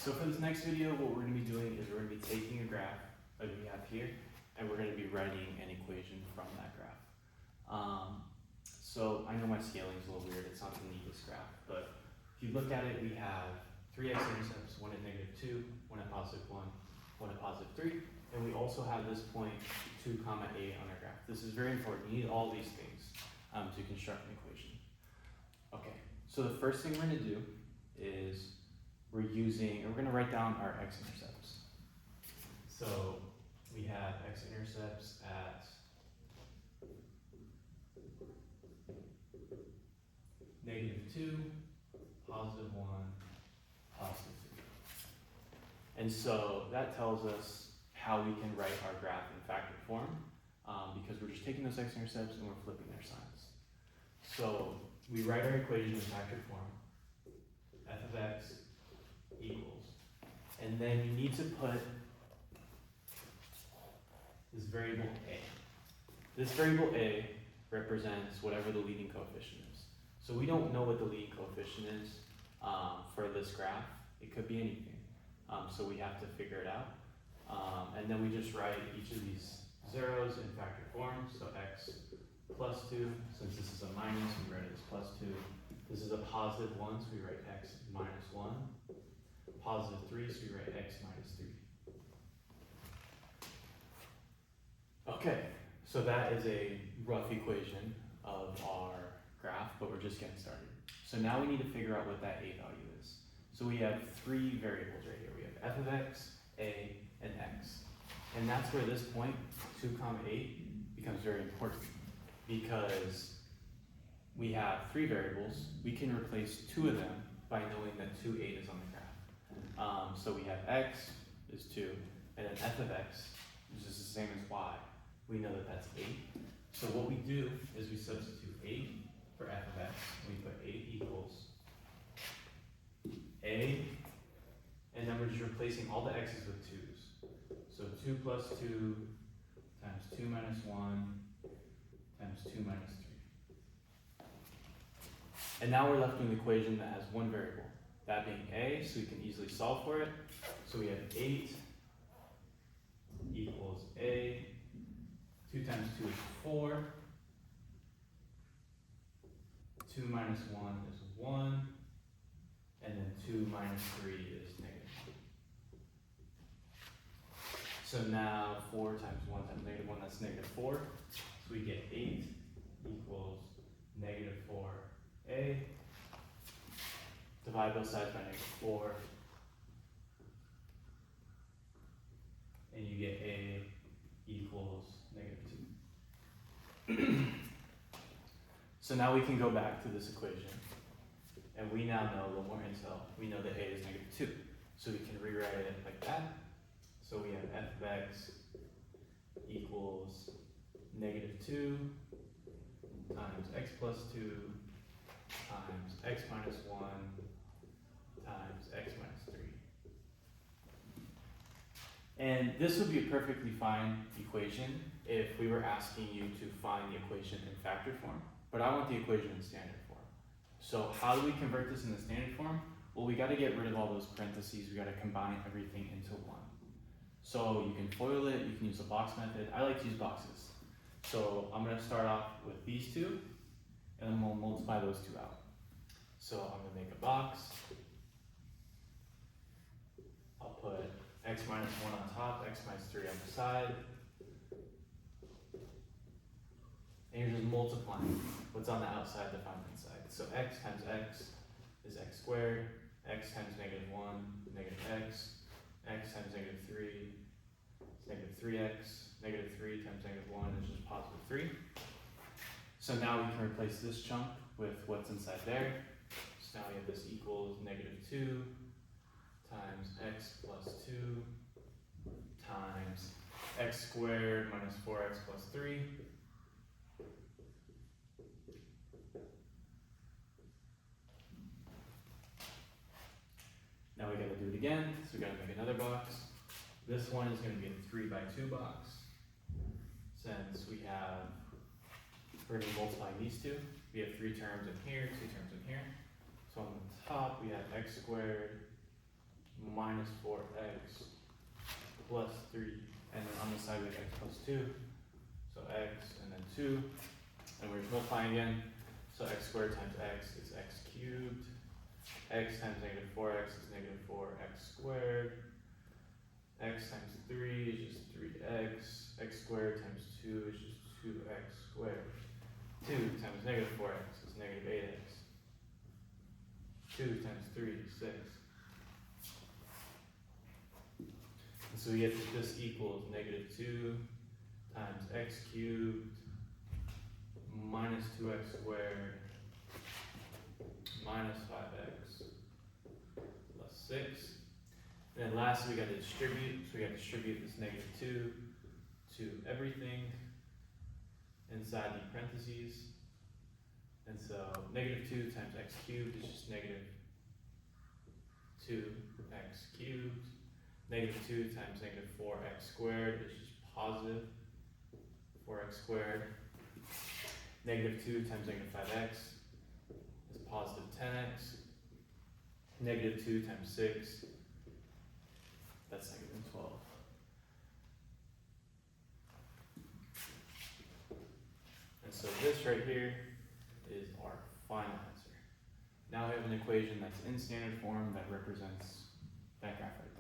So for this next video, what we're going to be doing is we're going to be taking a graph like we have here, and we're going to be writing an equation from that graph. So I know my scaling is a little weird, it's not the neatest graph, but if you look at it, we have three x-intercepts, one at -2, one at +1, one at +3, and we also have this point 2, 8 on our graph. This is very important, you need all these things to construct an equation. Okay, so the first thing we're going to do is we're going to write down our x-intercepts. So we have x-intercepts at -2, +1, +3. And so that tells us how we can write our graph in factored form, because we're just taking those x-intercepts and we're flipping their signs. So we write our equation in factored form, f of x equals, and then you need to put this variable a. This variable a represents whatever the leading coefficient is. So we don't know what the leading coefficient is for this graph. It could be anything. So we have to figure it out. And then we just write each of these zeros in factored form. So x plus 2, since this is a minus, we write it as +2. This is a +1, so we write x minus 1. +3, so we write x minus 3. Okay, so that is a rough equation of our graph, but we're just getting started. So now we need to figure out what that a value is. So we have three variables right here. We have f of x, a, and x. And that's where this point, 2, 8, becomes very important, because we have three variables. We can replace two of them by knowing that 2, 8 is on the graph. So we have x is 2, and then f of x, which is the same as y. We know that that's 8. So what we do is we substitute 8 for f of x. We put 8 equals a, and then we're just replacing all the x's with 2's. So 2 plus 2 times 2 minus 1 times 2 minus 3. And now we're left with an equation that has one variable, that being a, so we can easily solve for it. So we have 8 equals a, 2 times 2 is 4, 2 minus 1 is 1, and then 2 minus 3 is negative. So now 4 times 1 times -1, that's -4. So we get 8 equals -4a. Divide both sides by -4. And you get a equals -2. So now we can go back to this equation. And we now know a little more intel. We know that a is -2. So we can rewrite it like that. So we have f of x equals -2 times x plus 2 times x minus 1 times x minus 3. And this would be a perfectly fine equation if we were asking you to find the equation in factored form, but I want the equation in standard form. So how do we convert this into standard form? Well, we got to get rid of all those parentheses. We got to combine everything into one. So you can FOIL it, you can use the box method. I like to use boxes. So I'm going to start off with these two, and then we'll multiply those two out. So I'm going to make a box. I'll put x minus 1 on top, x minus 3 on the side. And you're just multiplying what's on the outside to find the inside. So x times x is x squared, x times -1, -x, x times -3 is -3x, -3 times -1 is just +3. So now we can replace this chunk with what's inside there. So now we have this equals -2 times x plus 2 times x squared minus 4x plus 3. Now we gotta do it again, so we gotta make another box. This one is gonna be a 3x2 box. Since we're gonna multiply these two. We have 3 terms in here, 2 terms in here. So on the top we have x squared minus 4x plus 3, and then on the side we have x plus 2, so x and then 2, and we're multiplying again, so x squared times x is x cubed, x times negative 4x is negative 4x squared, x times 3 is just 3x, x squared times 2 is just 2x squared, 2 times negative 4x is negative 8x, 2 times 3 is 6. And so we get that this equals negative 2 times x cubed minus 2x squared minus 5x plus 6. And then lastly, we got to distribute. So we got to distribute this negative 2 to everything inside the parentheses. And so negative 2 times x cubed is just negative 2x cubed. Negative 2 times negative 4x squared is just positive 4x squared. Negative 2 times negative 5x is positive 10x. Negative 2 times 6, that's negative 12. And so this right here is our final answer. Now we have an equation that's in standard form that represents that graph right there.